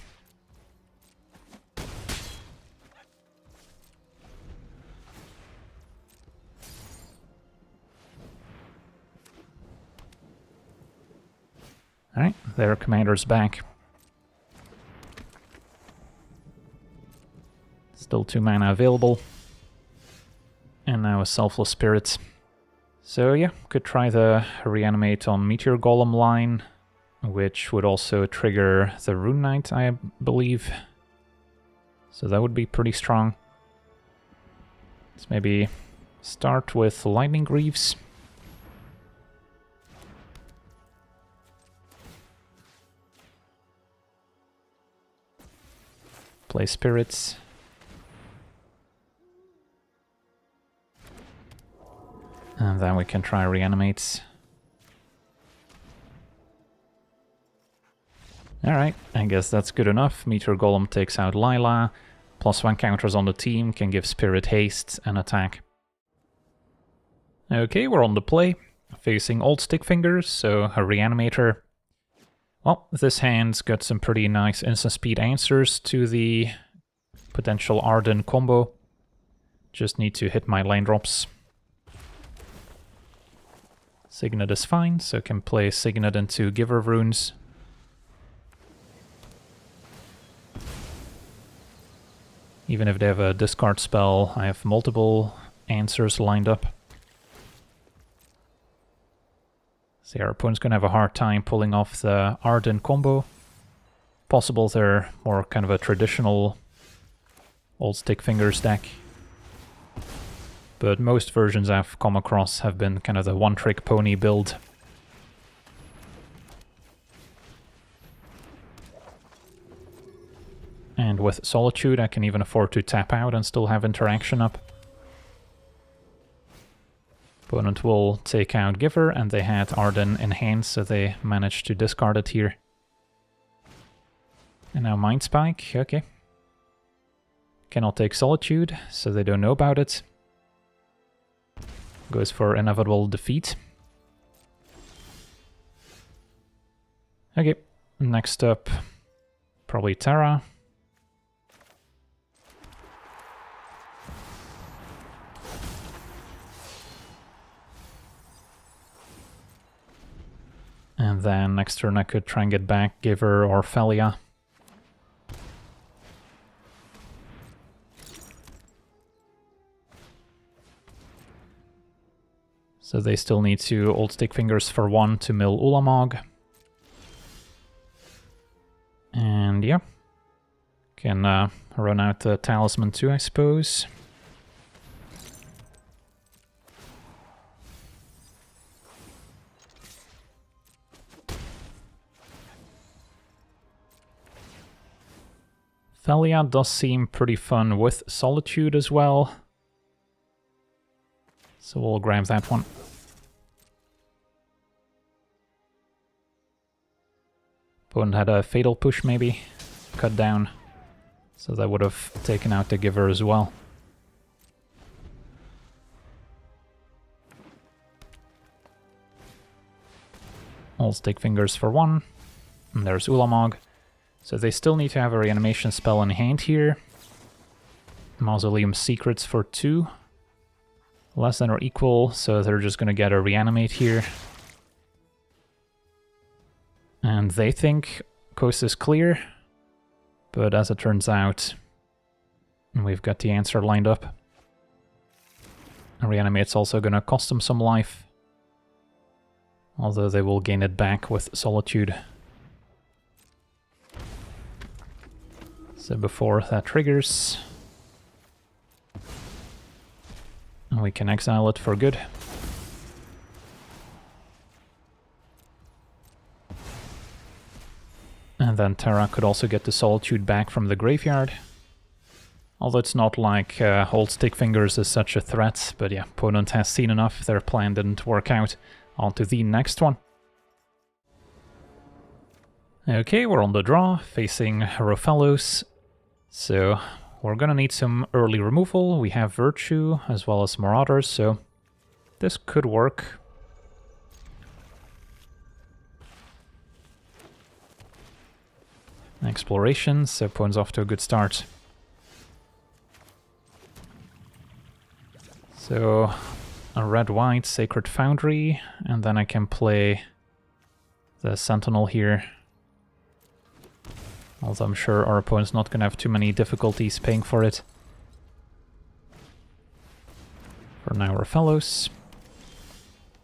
Alright, their commander's back. Still 2 mana available. And now a Selfless Spirit. So yeah, could try the reanimate on Meteor Golem line. which would also trigger the Rune Knight, I believe. So that would be pretty strong. Let's maybe start with Lightning Greaves. Play Spirits. And then we can try Reanimates. Alright, I guess that's good enough. Meteor Golem takes out Lilah. +1 counters on the team, can give Spirit haste and attack. Okay, we're on the play. Facing Old Stickfingers, so a Reanimator. Well, this hand's got some pretty nice instant speed answers to the potential Arden combo. Just need to hit my lane drops. Signet is fine, so I can play Signet into Giver of Runes. Even if they have a discard spell, I have multiple answers lined up. So our opponent's gonna have a hard time pulling off the Arden combo. Possible they're more kind of a traditional Old Stickfingers deck. But most versions I've come across have been kind of the one-trick pony build. And with Solitude I can even afford to tap out and still have interaction up. Opponent will take out Giver, and they had Arden in hand, so they managed to discard it here. And now Mind Spike, okay. Cannot take Solitude, so they don't know about it. Goes for Inevitable Defeat. Okay, next up, probably Terra. And then next turn I could try and get back Giver or Felia. So they still need to Old Stickfingers for 1 to mill Ulamog. And yeah, can run out the Talisman too, I suppose. Felia does seem pretty fun with Solitude as well. So we'll grab that one. Opponent had a Fatal Push maybe, cut down. So that would have taken out the Giver as well. Old Stickfingers for 1. And there's Ulamog. So they still need to have a reanimation spell in hand here. Mausoleum Secrets for 2. Less than or equal, so they're just gonna get a reanimate here. And they think Coast is clear, but as it turns out, we've got the answer lined up. A reanimate's also gonna cost them some life, although they will gain it back with Solitude. So before that triggers, we can exile it for good. And then Terra could also get the Solitude back from the graveyard. Although it's not like Old Stickfingers is such a threat, but yeah, opponent has seen enough, their plan didn't work out. On to the next one. Okay, we're on the draw, facing Rofellos. So we're gonna need some early removal. We have Virtue as well as Marauders, so this could work. Exploration, so opponent's off to a good start. So a red-white Sacred Foundry, and then I can play the Sentinel here. Although I'm sure our opponent's not going to have too many difficulties paying for it. For now, Rofellos.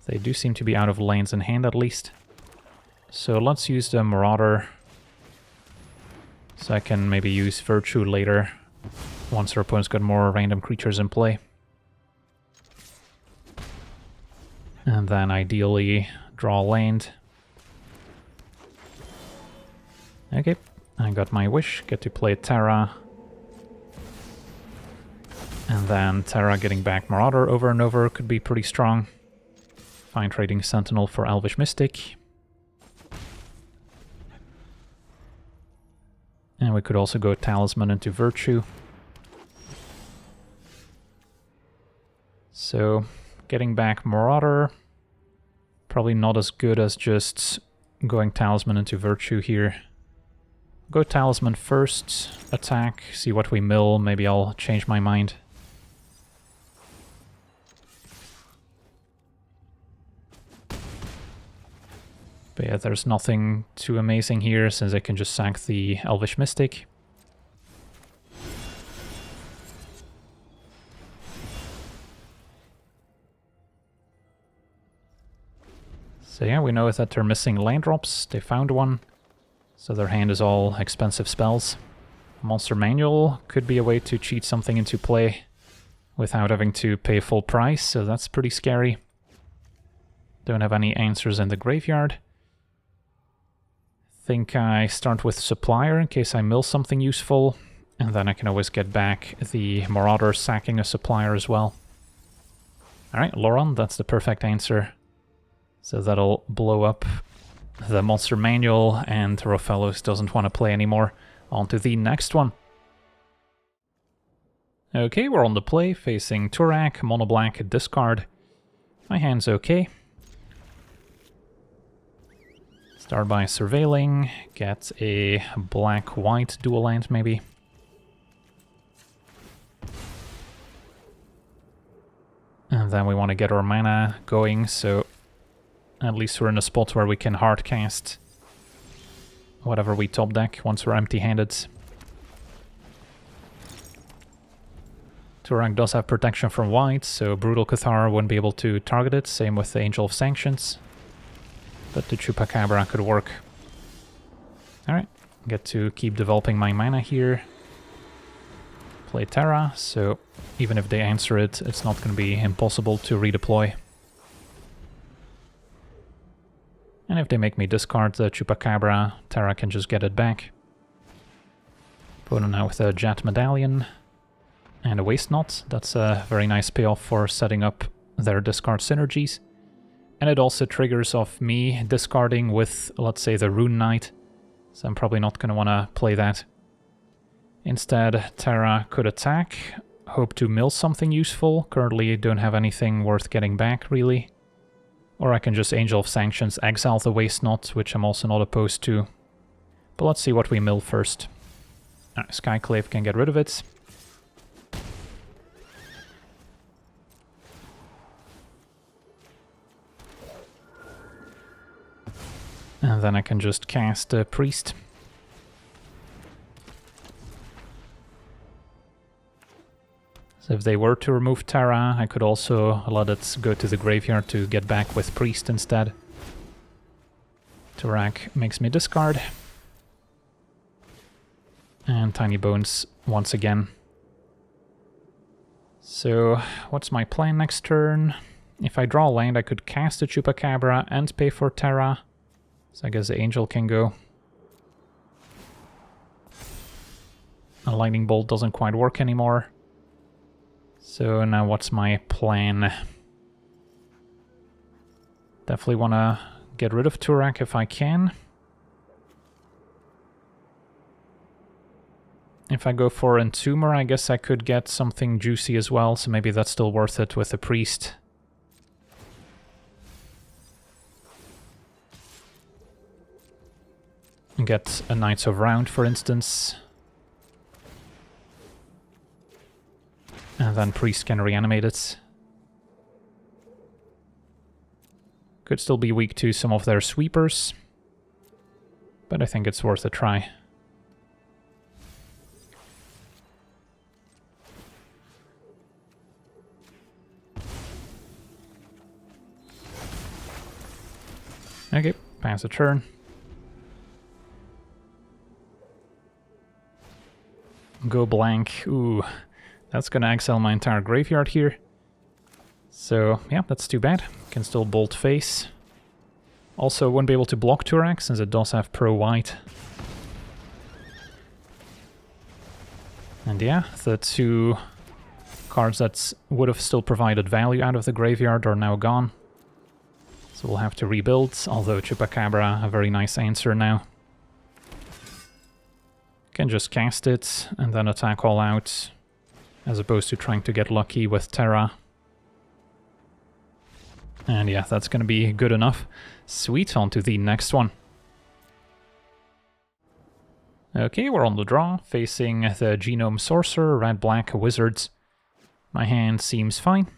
They do seem to be out of lanes in hand at least. So let's use the Marauder. So I can maybe use Virtue later, once our opponent's got more random creatures in play. And then ideally draw land. Okay, I got my wish, get to play Terra. And then Terra getting back Marauder over and over could be pretty strong. Fine trading Sentinel for Elvish Mystic. And we could also go Talisman into Virtue. So, getting back Marauder, probably not as good as just going Talisman into Virtue here. Go Talisman first, attack, see what we mill, maybe I'll change my mind. But yeah, there's nothing too amazing here, since I can just sack the Elvish Mystic. So yeah, we know that they're missing land drops. They found one, so their hand is all expensive spells. Monster Manual could be a way to cheat something into play without having to pay full price, so that's pretty scary. Don't have any answers in the graveyard. Think I start with Supplier in case I mill something useful, and then I can always get back the Marauder sacking a Supplier as well. Alright, Loran, that's the perfect answer. So that'll blow up the Monster Manual, and Rofellos doesn't want to play anymore. On to the next one. Okay, we're on the play, facing Tourach, mono black, discard. My hand's okay. Start by surveilling, get a black-white dual land maybe. And then we want to get our mana going, so at least we're in a spot where we can hard cast whatever we top deck once we're empty-handed. Tourach does have protection from white, so Brutal Cathar wouldn't be able to target it, same with the Angel of Sanctions. But the Chupacabra could work. Alright, get to keep developing my mana here. Play Terra, so even if they answer it, it's not going to be impossible to redeploy. And if they make me discard the Chupacabra, Terra can just get it back. Opponent now with a Jet Medallion and a Waste Knot. That's a very nice payoff for setting up their discard synergies. And it also triggers off me discarding with, let's say, the Rune Knight. So I'm probably not going to want to play that. Instead, Terra could attack, hope to mill something useful. Currently don't have anything worth getting back, really. Or I can just Angel of Sanctions, exile the Waste Knot, which I'm also not opposed to. But let's see what we mill first. Skyclave can get rid of it. And then I can just cast a Priest. So if they were to remove Terra, I could also let it go to the graveyard to get back with Priest instead. Tourach makes me discard. And Tiny Bones once again. So what's my plan next turn? If I draw land, I could cast a Chupacabra and pay for Terra. So I guess the Angel can go. A Lightning Bolt doesn't quite work anymore. So now what's my plan? Definitely want to get rid of Tourach if I can. If I go for Entomber, I guess I could get something juicy as well, so maybe that's still worth it with a Priest. Get a Knights of Round, for instance. And then Priest can reanimate it. Could still be weak to some of their sweepers, but I think it's worth a try. Okay, pass a turn. Go blank. Ooh, that's gonna exile my entire graveyard here. So, yeah, that's too bad. Can still bolt face. Also, won't be able to block Tourach since it does have pro white. And yeah, the two cards that would have still provided value out of the graveyard are now gone. So we'll have to rebuild, although Chupacabra, a very nice answer now. Can just cast it and then attack all out, as opposed to trying to get lucky with Terra. And yeah, that's gonna be good enough. Sweet, on to the next one. Okay, we're on the draw, facing the Genome Sorcerer, red-black Wizards. My hand seems fine.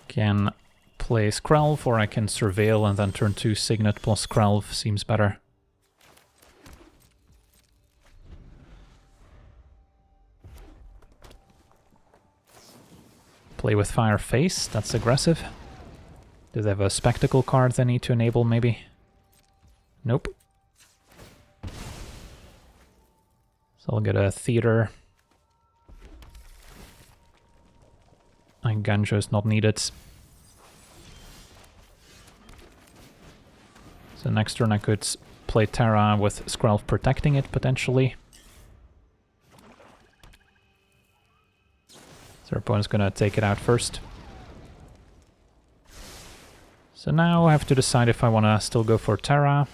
Can play Skrelv, or I can Surveil and then turn 2 Signet plus Skrelv, seems better. Play with Fire Face, that's aggressive. Do they have a Spectacle card they need to enable, maybe? Nope. So I'll get a Theater. And Ganjo is not needed. So next turn I could play Terra with Skrelv protecting it, potentially. So our opponent's gonna take it out first. So now I have to decide if I want to still go for Terra.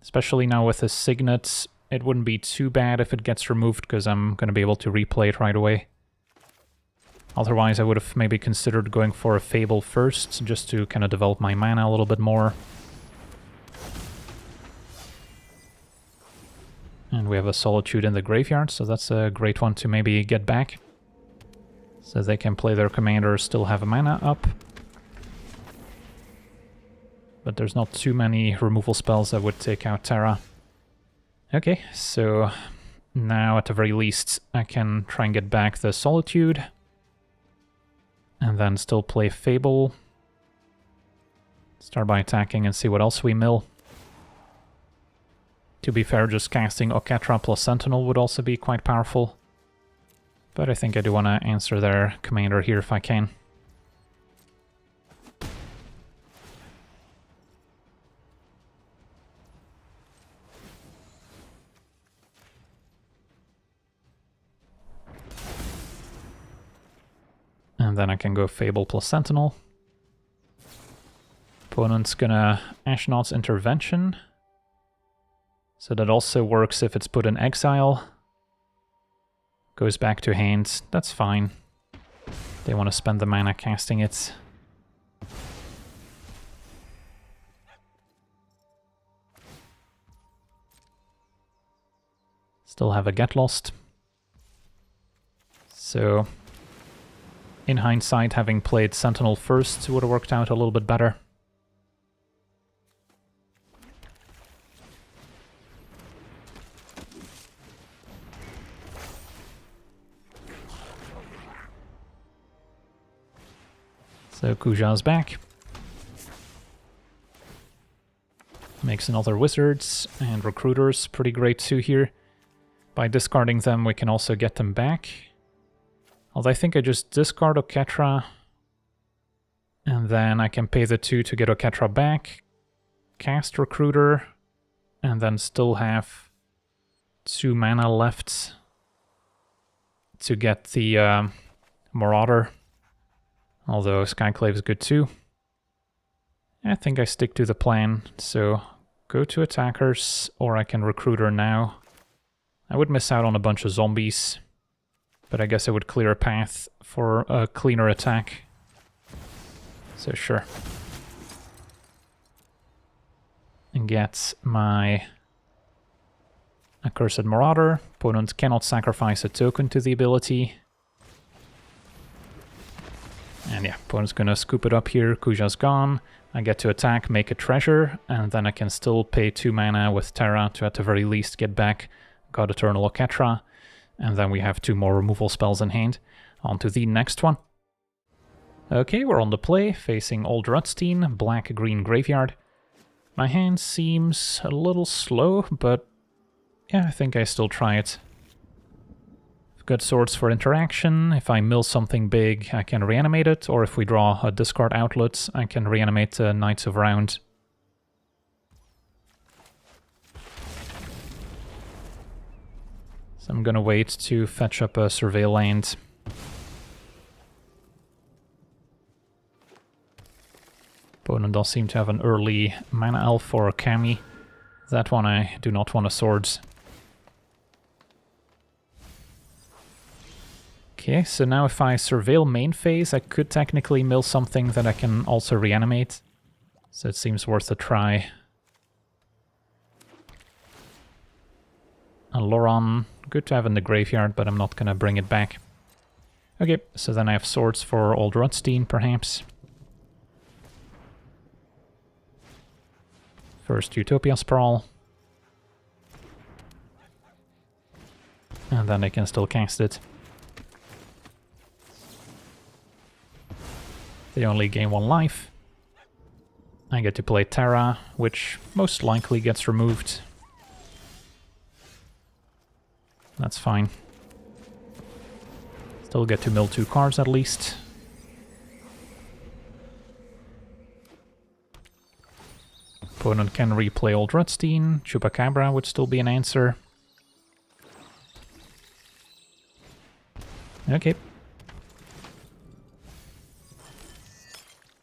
Especially now with the Signet, it wouldn't be too bad if it gets removed, because I'm going to be able to replay it right away. Otherwise I would have maybe considered going for a Fable first, just to kind of develop my mana a little bit more. And we have a Solitude in the graveyard, so that's a great one to maybe get back. So they can play their commander, still have a mana up. But there's not too many removal spells that would take out Terra. Okay, so now at the very least I can try and get back the Solitude. And then still play Fable. Start by attacking and see what else we mill. To be fair, just casting Oketra plus Sentinel would also be quite powerful. But I think I do want to answer their commander here if I can. And then I can go Fable plus Sentinel. Opponent's gonna Ashnod's Intervention. So that also works if it's put in exile. Goes back to hand, that's fine. They want to spend the mana casting it. Still have a Get Lost. So in hindsight, having played Sentinel first would have worked out a little bit better. So Kuja's back. Makes another Wizards and Recruiters, pretty great too here. By discarding them we can also get them back. Although I think I just discard Oketra, and then I can pay the 2 to get Oketra back, cast Recruiter, and then still have 2 mana left to get the Marauder. Although Skyclave is good too. I think I stick to the plan, so go to attackers, or I can Recruiter now. I would miss out on a bunch of zombies. But I guess it would clear a path for a cleaner attack. So sure. And get my Accursed Marauder. Opponent cannot sacrifice a token to the ability. And yeah, opponent's gonna scoop it up here. Kuja's gone. I get to attack, make a treasure, and then I can still pay 2 mana with Terra to at the very least get back God Eternal Oketra. And then we have 2 more removal spells in hand. On to the next one. Okay, we're on the play, facing Old Rutstein, black-green graveyard. My hand seems a little slow, but Yeah, I think I still try it. I've got swords for interaction. If I mill something big, I can reanimate it, or if we draw a discard outlet, I can reanimate Knights of Round. So I'm gonna wait to fetch up a Surveil Land. Opponent does seem to have an early Mana Elf or a Kami. That one I do not want a swords. Okay, so now if I surveil main phase, I could technically mill something that I can also reanimate. So it seems worth a try. A Loran, good to have in the graveyard, but I'm not gonna bring it back. Okay, so then I have swords for Old Rutstein, perhaps. First Utopia Sprawl. And then I can still cast it. They only gain 1 life. I get to play Terra, which most likely gets removed. That's fine. Still get to mill 2 cards at least. Opponent can replay Old Rutstein. Chupacabra would still be an answer. Okay.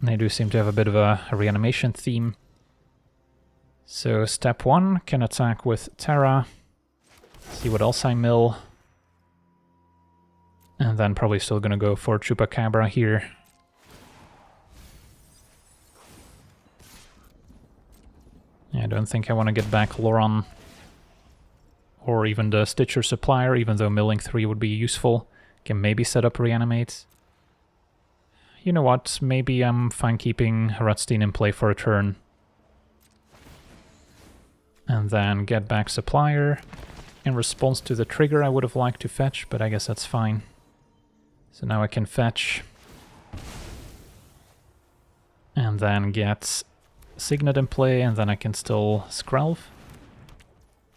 They do seem to have a bit of a reanimation theme. So step 1, can attack with Terra. See what else I mill. And then probably still gonna go for Chupacabra here. I don't think I want to get back Loran. Or even the Stitcher Supplier, even though milling 3 would be useful. Can maybe set up Reanimate. You know what, maybe I'm fine keeping Rutstein in play for a turn. And then get back Supplier. In response to the trigger I would have liked to fetch, but I guess that's fine. So now I can fetch. And then get Signet in play, and then I can still Skrelv.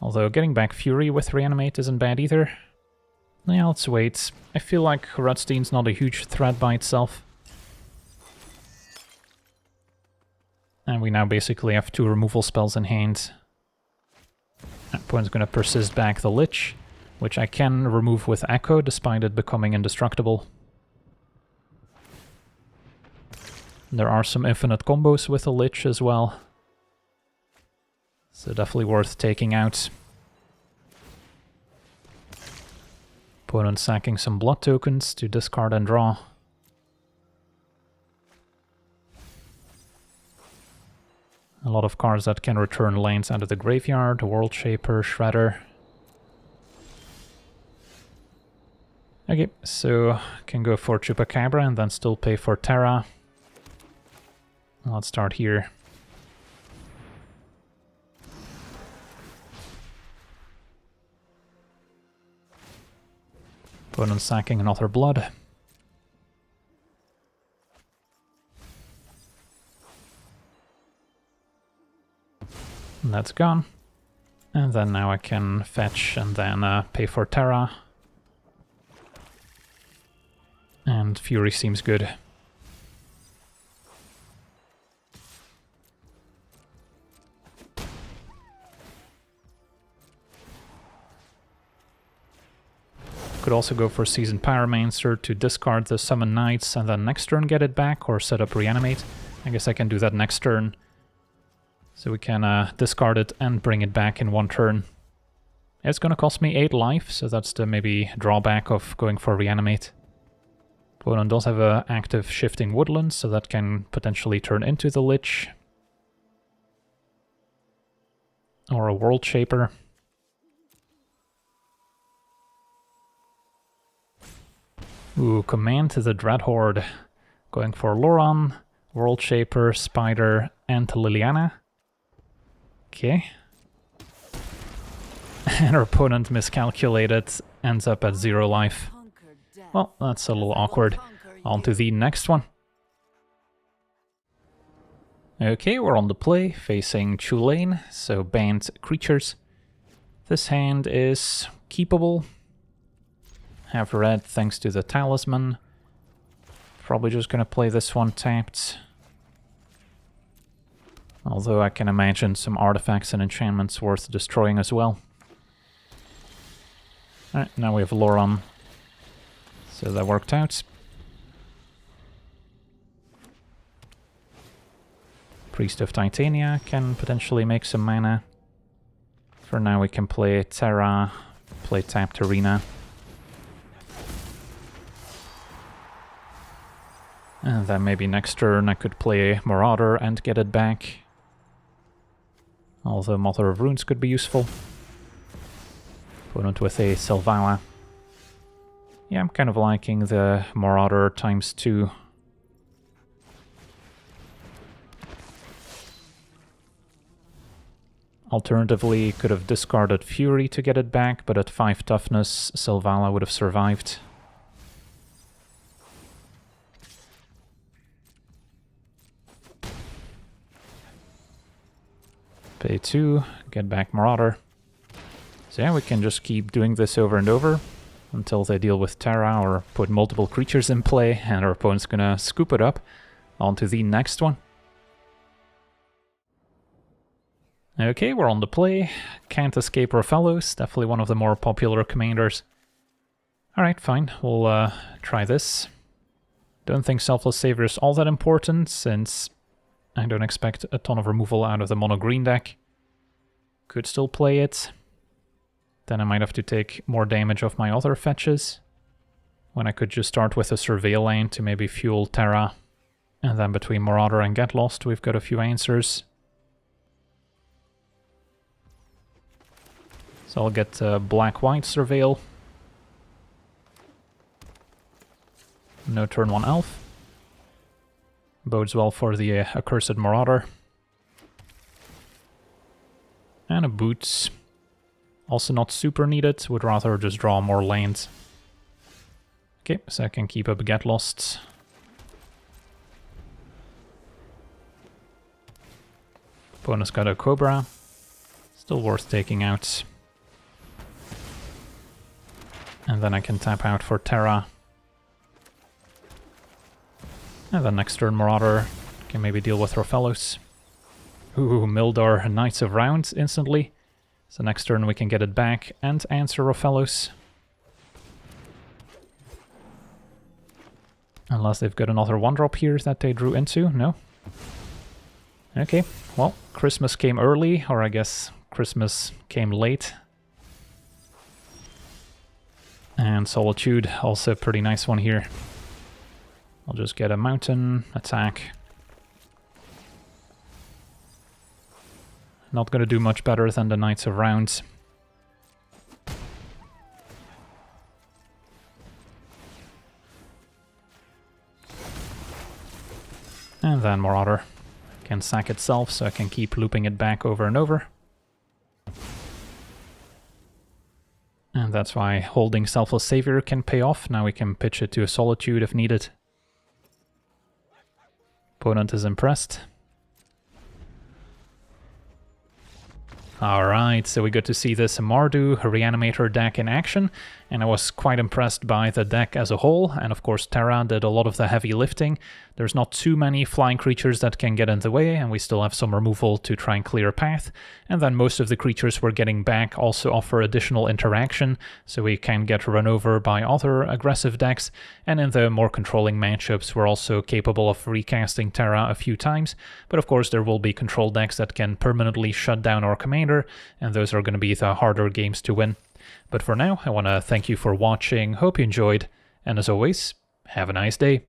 Although getting back Fury with Reanimate isn't bad either. Yeah, let's wait. I feel like Rutstein's not a huge threat by itself. And we now basically have 2 removal spells in hand. Opponent's gonna persist back the Lich, which I can remove with Echo despite it becoming indestructible. There are some infinite combos with the Lich as well. So definitely worth taking out. Opponent sacking some blood tokens to discard and draw. A lot of cards that can return lands out of the graveyard, World Shaper, Shredder. Okay, so can go for Chupacabra and then still pay for Terra. Let's start here. Opponent sacking another blood. And that's gone. And then now I can fetch and then pay for Terra. And Fury seems good. Could also go for Seasoned Pyromancer to discard the Summon Knights and then next turn get it back, or set up Reanimate. I guess I can do that next turn. So we can discard it and bring it back in 1 turn. It's gonna cost me 8 life, so that's the maybe drawback of going for Reanimate. Opponent does have an active Shifting Woodland, so that can potentially turn into the Lich. Or a World Shaper. Ooh, Command to the Dreadhorde. Going for Loran, World Shaper, Spider, and Liliana. Okay. And our opponent miscalculated, ends up at 0 life. Well, that's a little awkward. On to the next one. Okay, we're on the play, facing Chulane, so banned creatures. This hand is keepable. Have red thanks to the talisman. Probably just gonna play this one tapped. Although I can imagine some artifacts and enchantments worth destroying as well. Alright, now we have Loran. So that worked out. Priest of Titania can potentially make some mana. For now we can play Terra, play tapped Arena. And then maybe next turn I could play Marauder and get it back. Although Mother of Runes could be useful. Opponent with a Selvala. Yeah, I'm kind of liking the Marauder ×2. Alternatively, could have discarded Fury to get it back, but at 5 toughness, Selvala would have survived. Pay 2, get back Marauder. So yeah, we can just keep doing this over and over until they deal with Terra or put multiple creatures in play, and our opponent's gonna scoop it up onto the next one. Okay, we're on the play. Can't escape Rofellos, definitely one of the more popular commanders. Alright, fine, we'll try this. Don't think Selfless Savior is all that important, since I don't expect a ton of removal out of the mono-green deck. Could still play it. Then I might have to take more damage off my other fetches, when I could just start with a Surveil lane to maybe fuel Terra. And then between Marauder and Get Lost we've got a few answers. So I'll get black-white Surveil. No turn 1 elf. Bodes well for the Accursed Marauder. And a Boots. Also not super needed, would rather just draw more lands. Okay, so I can keep up Get Lost. Opponent's got a Cobra. Still worth taking out. And then I can tap out for Terra. And then next turn Marauder can maybe deal with Rofellos. Ooh, Mildar Knights of Rounds instantly. So next turn we can get it back and answer Rofellos. Unless they've got another 1-drop here that they drew into, no? Okay, well, Christmas came early, or I guess Christmas came late. And Solitude, also a pretty nice one here. I'll just get a mountain attack. Not gonna do much better than the Knights of Rounds. And then Marauder can sack itself, so I can keep looping it back over and over. And that's why holding Selfless Savior can pay off. Now we can pitch it to a Solitude if needed. Opponent is impressed. Alright, so we got to see this Mardu Reanimator deck in action, and I was quite impressed by the deck as a whole, and of course Terra did a lot of the heavy lifting. There's not too many flying creatures that can get in the way, and we still have some removal to try and clear a path, and then most of the creatures we're getting back also offer additional interaction, so we can get run over by other aggressive decks, and in the more controlling matchups we're also capable of recasting Terra a few times, but of course there will be control decks that can permanently shut down our commander, and those are going to be the harder games to win. But for now, I want to thank you for watching, hope you enjoyed, and as always, have a nice day.